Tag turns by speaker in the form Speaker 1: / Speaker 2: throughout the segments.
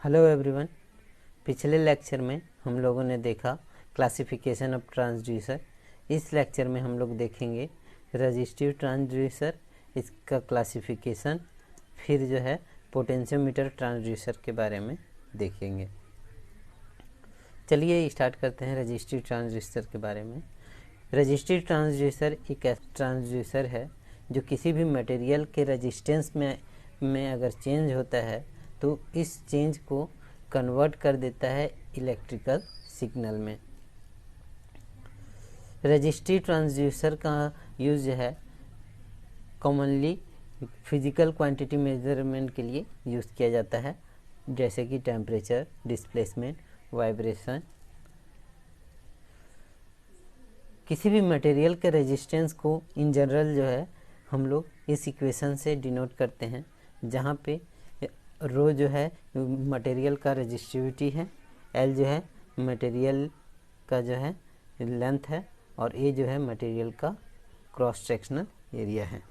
Speaker 1: Hello everyone. पिछले lecture में हम लोगों ने देखा क्लासिफिकेशन ऑफ ट्रांसड्यूसर। इस लेक्चर में हम लोग देखेंगे रजिस्टिव ट्रांसड्यूसर, इसका क्लासिफिकेशन, फिर जो है पोटेंशियोमीटर ट्रांसड्यूसर के बारे में देखेंगे। चलिए स्टार्ट करते हैं रजिस्टिव ट्रांसड्यूसर के बारे में। रजिस्टिव ट्रांसड्यूसर एक ऐसा ट्रांसड्यूसर है जो किसी भी मटेरियल के रेजिस्टेंस में अगर चेंज होता है तो इस चेंज को कन्वर्ट कर देता है इलेक्ट्रिकल सिग्नल में। रजिस्टिव ट्रांसड्यूसर का यूज़ जो है कॉमनली फिजिकल क्वांटिटी मेजरमेंट के लिए यूज़ किया जाता है, जैसे कि टेम्परेचर, डिस्प्लेसमेंट, वाइब्रेशन। किसी भी मटेरियल के रेजिस्टेंस को इन जनरल जो है हम लोग इस इक्वेशन से डिनोट करते हैं, जहाँ पे रो जो है मटेरियल का रेजिस्टिविटी है, एल जो है मटेरियल का जो है लेंथ है, और ए जो है मटेरियल का क्रॉस सेक्शनल एरिया है।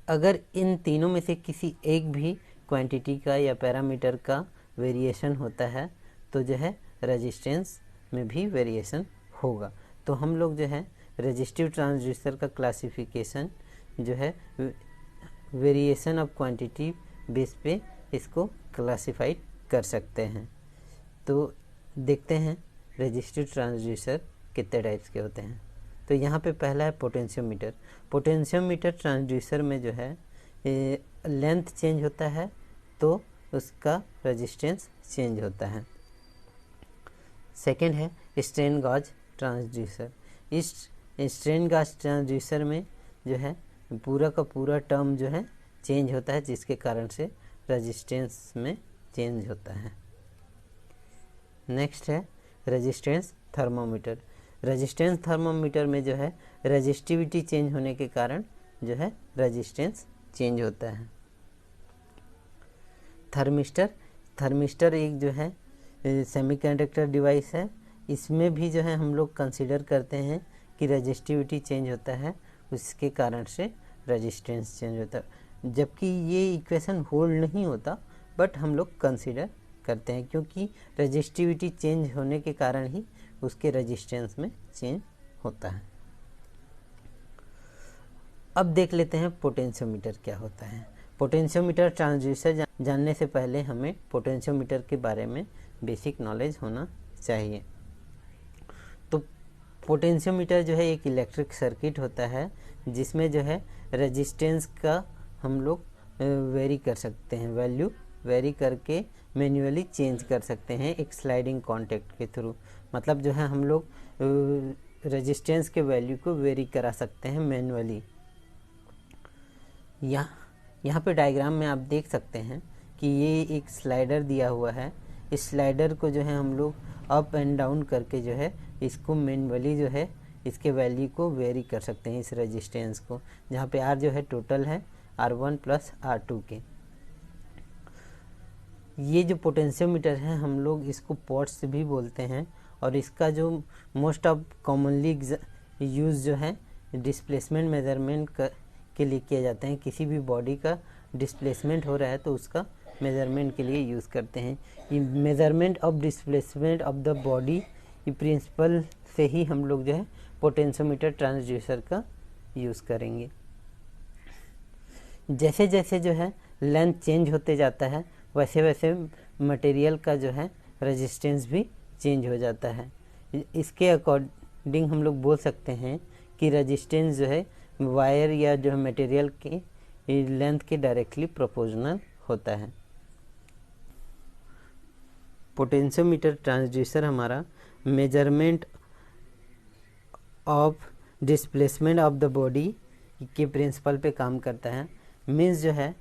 Speaker 1: अगर इन तीनों में से किसी एक भी क्वांटिटी का या पैरामीटर का वेरिएशन होता है तो जो है रेजिस्टेंस में भी वेरिएशन होगा। तो हम लोग जो है रेजिस्टिव ट्रांसड्यूसर का क्लासिफिकेशन जो है वेरिएशन ऑफ क्वांटिटी बेस पे इसको क्लासिफाइड कर सकते हैं। तो देखते हैं रेजिस्टिव ट्रांसड्यूसर कितने टाइप्स के होते हैं। तो यहाँ पे पहला है पोटेंशियोमीटर। पोटेंशियोमीटर ट्रांसड्यूसर में जो है लेंथ चेंज होता है तो उसका रेजिस्टेंस चेंज होता है। सेकेंड है स्ट्रेन गॉज ट्रांसड्यूसर। इस स्ट्रेन गॉज ट्रांसड्यूसर में जो है पूरा का पूरा टर्म जो है चेंज होता है, जिसके कारण से रेजिस्टेंस में चेंज होता है। नेक्स्ट है रेजिस्टेंस थर्मोमीटर। रेजिस्टेंस थर्मोमीटर में जो है रेजिस्टिविटी चेंज होने के कारण जो है रेजिस्टेंस चेंज होता है। थर्मिस्टर एक जो है सेमीकंडक्टर डिवाइस है। इसमें भी जो है हम लोग कंसीडर करते हैं कि रेजिस्टिविटी चेंज होता है, उसके कारण से रेजिस्टेंस चेंज होता है। जबकि ये इक्वेशन होल्ड नहीं होता, बट हम लोग कंसीडर करते हैं क्योंकि रेजिस्टिविटी चेंज होने के कारण ही उसके रेजिस्टेंस में चेंज होता है। अब देख लेते हैं पोटेंशियोमीटर क्या होता है। पोटेंशियोमीटर ट्रांसड्यूसर जानने से पहले हमें पोटेंशियोमीटर के बारे में बेसिक नॉलेज होना चाहिए। तो पोटेंशियोमीटर जो है एक इलेक्ट्रिक सर्किट होता है जिसमें जो है रेजिस्टेंस का हम लोग वेरी कर सकते हैं, वैल्यू वेरी करके मैन्युअली चेंज कर सकते हैं एक स्लाइडिंग कॉन्टैक्ट के थ्रू। मतलब जो है हम लोग रेजिस्टेंस के वैल्यू को वेरी करा सकते हैं मैन्युअली। यहाँ पे डायग्राम में आप देख सकते हैं कि ये एक स्लाइडर दिया हुआ है। इस स्लाइडर को जो है हम लोग अप एंड डाउन करके जो है इसको मैन्युअली जो है इसके वैल्यू को वेरी कर सकते हैं, इस रेजिस्टेंस को, जहाँ पे आर जो है टोटल है R1 प्लस R2 के। ये जो पोटेंशियोमीटर है हम लोग इसको पॉट्स भी बोलते हैं, और इसका जो मोस्ट ऑफ कॉमनली यूज़ जो है डिस्प्लेसमेंट मेजरमेंट के लिए किया जाता है। किसी भी बॉडी का डिस्प्लेसमेंट हो रहा है तो उसका मेजरमेंट के लिए यूज़ करते हैं। ये measurement of displacement of the body, ये प्रिंसिपल से ही हम लोग जो है पोटेंशियोमीटर ट्रांसड्यूसर का यूज़ करेंगे। जैसे जैसे जो है लेंथ चेंज होते जाता है वैसे वैसे मटेरियल का जो है रेजिस्टेंस भी चेंज हो जाता है। इसके अकॉर्डिंग हम लोग बोल सकते हैं कि रेजिस्टेंस जो है वायर या जो है मटेरियल की लेंथ के डायरेक्टली प्रोपोर्शनल होता है। पोटेंशियोमीटर ट्रांसड्यूसर हमारा measurement of displacement of the body के प्रिंसिपल पे काम करता है। मीन्स जो है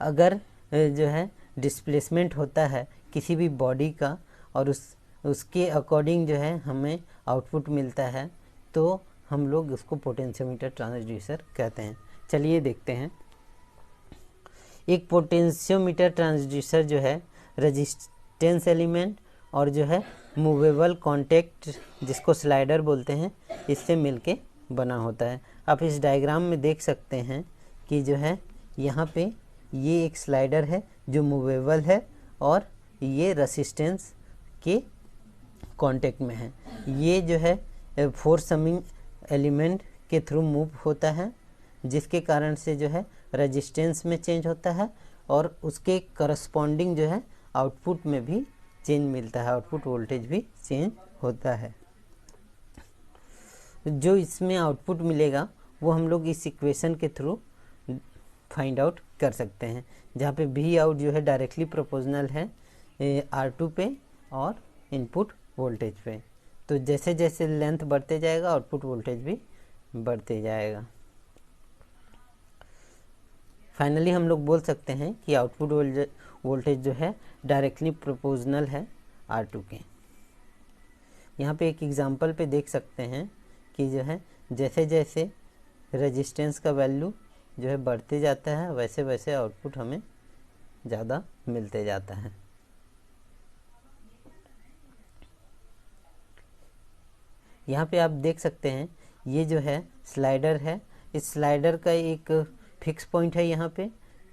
Speaker 1: अगर जो है डिस्प्लेसमेंट होता है किसी भी बॉडी का और उसके अकॉर्डिंग जो है हमें आउटपुट मिलता है तो हम लोग उसको पोटेंशियोमीटर ट्रांसड्यूसर कहते हैं। चलिए देखते हैं। एक पोटेंशियोमीटर ट्रांसड्यूसर जो है रेजिस्टेंस एलिमेंट और जो है मूवेबल कॉन्टैक्ट, जिसको स्लाइडर बोलते हैं, इससे मिलके बना होता है। आप इस डायग्राम में देख सकते हैं कि जो है यहाँ पे ये एक स्लाइडर है जो मूवेबल है और ये रेजिस्टेंस के कांटेक्ट में है। ये जो है फोर्स समिंग एलिमेंट के थ्रू मूव होता है, जिसके कारण से जो है रेजिस्टेंस में चेंज होता है और उसके करस्पॉन्डिंग जो है आउटपुट में भी चेंज मिलता है, आउटपुट वोल्टेज भी चेंज होता है। जो इसमें आउटपुट मिलेगा वो हम लोग इस इक्वेशन के थ्रू फाइंड आउट कर सकते हैं, जहाँ पे वी आउट जो है डायरेक्टली प्रोपोर्शनल है R2 पे और इनपुट वोल्टेज पे। तो जैसे जैसे लेंथ बढ़ते जाएगा आउटपुट वोल्टेज भी बढ़ते जाएगा। फाइनली हम लोग बोल सकते हैं कि आउटपुट वोल्टेज जो है डायरेक्टली प्रोपोर्शनल है R2 के। यहाँ पे एक एग्जांपल पे देख सकते हैं कि जो है जैसे जैसे रेजिस्टेंस का वैल्यू जो है बढ़ते जाता है वैसे वैसे आउटपुट हमें ज़्यादा मिलते जाता है। यहाँ पे आप देख सकते हैं ये जो है स्लाइडर है, इस स्लाइडर का एक फिक्स पॉइंट है यहाँ पे।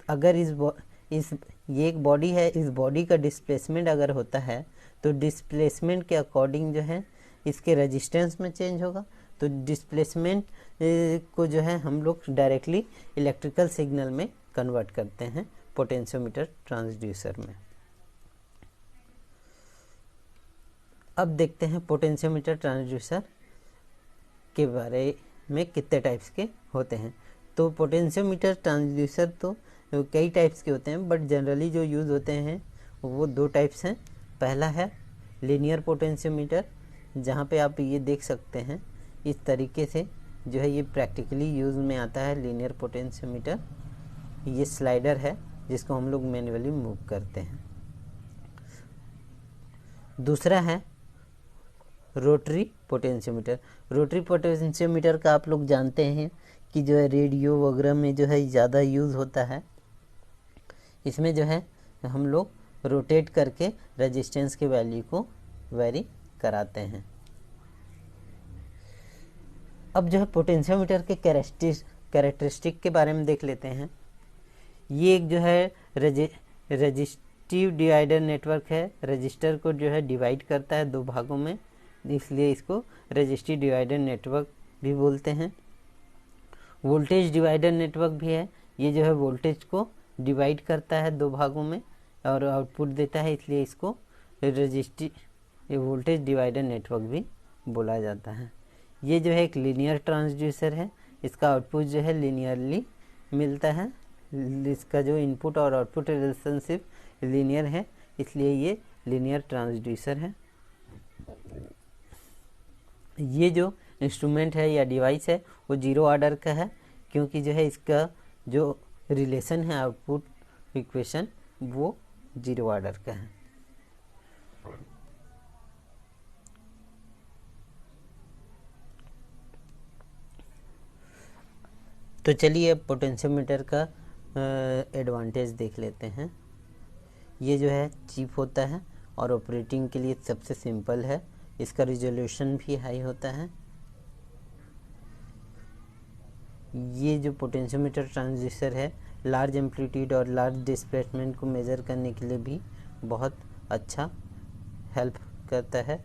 Speaker 1: अगर ये एक बॉडी है, इस बॉडी का डिस्प्लेसमेंट अगर होता है तो डिस्प्लेसमेंट के अकॉर्डिंग जो है इसके रेजिस्टेंस में चेंज होगा। तो डिस्प्लेसमेंट को जो है हम लोग डायरेक्टली इलेक्ट्रिकल सिग्नल में कन्वर्ट करते हैं पोटेंशियोमीटर ट्रांसड्यूसर में। अब देखते हैं पोटेंशियोमीटर ट्रांसड्यूसर के बारे में कितने टाइप्स के होते हैं। तो पोटेंशियोमीटर ट्रांसड्यूसर तो कई टाइप्स के होते हैं, बट जनरली जो यूज़ होते हैं वो दो टाइप्स हैं। पहला है लीनियर पोटेंशियोमीटर, जहाँ पे आप ये देख सकते हैं इस तरीके से जो है ये प्रैक्टिकली यूज़ में आता है लीनियर पोटेंशियोमीटर। ये स्लाइडर है जिसको हम लोग मैन्युअली मूव करते हैं। दूसरा है रोटरी पोटेंशियोमीटर। रोटरी पोटेंशियोमीटर का आप लोग जानते हैं कि जो है रेडियो वगैरह में जो है ज़्यादा यूज़ होता है। इसमें जो है हम लोग रोटेट करके रेजिस्टेंस के वैल्यू को वेरी कराते हैं। अब जो है पोटेंशियोमीटर के कैरेक्टरिस्टिक के बारे में देख लेते हैं। ये एक जो है रजिस्टिव डिवाइडर नेटवर्क है, रजिस्टर को जो है डिवाइड करता है दो भागों में, इसलिए इसको रजिस्टिव डिवाइडर नेटवर्क भी बोलते हैं। वोल्टेज डिवाइडर नेटवर्क भी है, ये जो है वोल्टेज को डिवाइड करता है दो भागों में और आउटपुट देता है, इसलिए इसको रजिस्टिव वोल्टेज डिवाइडर नेटवर्क भी बोला जाता है। ये जो है एक लीनियर ट्रांसड्यूसर है, इसका आउटपुट जो है लीनियरली मिलता है, इसका जो इनपुट और आउटपुट रिलेशनशिप लीनियर है, इसलिए ये लीनियर ट्रांसड्यूसर है। ये जो इंस्ट्रूमेंट है या डिवाइस है वो जीरो ऑर्डर का है, क्योंकि जो है इसका जो रिलेशन है आउटपुट इक्वेशन वो जीरो ऑर्डर का है। तो चलिए अब पोटेंशियोमीटर का एडवांटेज देख लेते हैं। ये जो है चीप होता है और ऑपरेटिंग के लिए सबसे सिंपल है, इसका रिजोल्यूशन भी हाई होता है। ये जो पोटेंशियोमीटर ट्रांसड्यूसर है लार्ज एम्पलीट्यूड और लार्ज डिस्प्लेसमेंट को मेज़र करने के लिए भी बहुत अच्छा हेल्प करता है।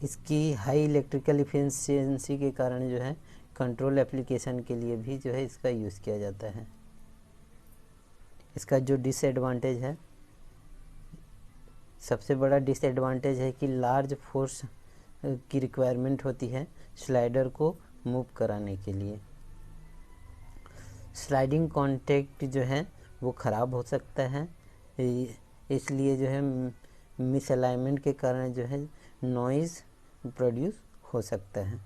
Speaker 1: इसकी हाई इलेक्ट्रिकल इफिशिएंसी के कारण जो है कंट्रोल एप्लीकेशन के लिए भी जो है इसका यूज़ किया जाता है। इसका जो डिसएडवांटेज है, सबसे बड़ा डिसएडवांटेज है कि लार्ज फोर्स की रिक्वायरमेंट होती है स्लाइडर को मूव कराने के लिए। स्लाइडिंग कॉन्टैक्ट जो है वो ख़राब हो सकता है, इसलिए जो है मिसअलाइनमेंट के कारण जो है नॉइज़ प्रोड्यूस हो सकता है।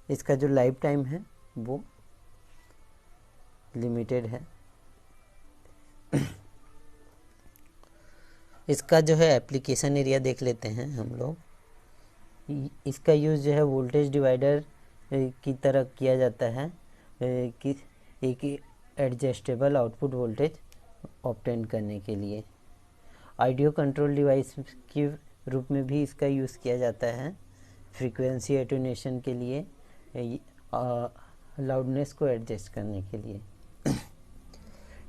Speaker 1: इसका जो लाइफ टाइम है वो लिमिटेड है। इसका जो है एप्लीकेशन एरिया देख लेते हैं हम लोग। इसका यूज़ जो है वोल्टेज डिवाइडर की तरह किया जाता है कि एक एडजस्टेबल आउटपुट वोल्टेज ऑब्टेन करने के लिए। ऑडियो कंट्रोल डिवाइस के रूप में भी इसका यूज़ किया जाता है फ्रीक्वेंसी एटेन्यूएशन के लिए, लाउडनेस को एडजस्ट करने के लिए।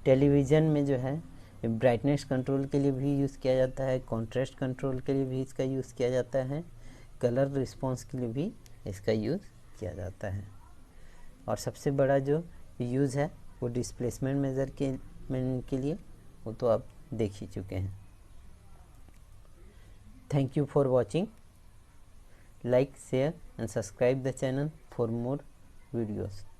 Speaker 1: टेलीविज़न में जो है ब्राइटनेस कंट्रोल के लिए भी यूज़ किया जाता है, कॉन्ट्रास्ट कंट्रोल के लिए भी इसका यूज़ किया जाता है, कलर रिस्पॉन्स के लिए भी इसका यूज़ किया जाता है। और सबसे बड़ा जो यूज़ है वो डिस्प्लेसमेंट मेजरमेंट के लिए, वो तो आप देख ही चुके हैं। Thank you for watching. Like, share and subscribe the channel for more videos.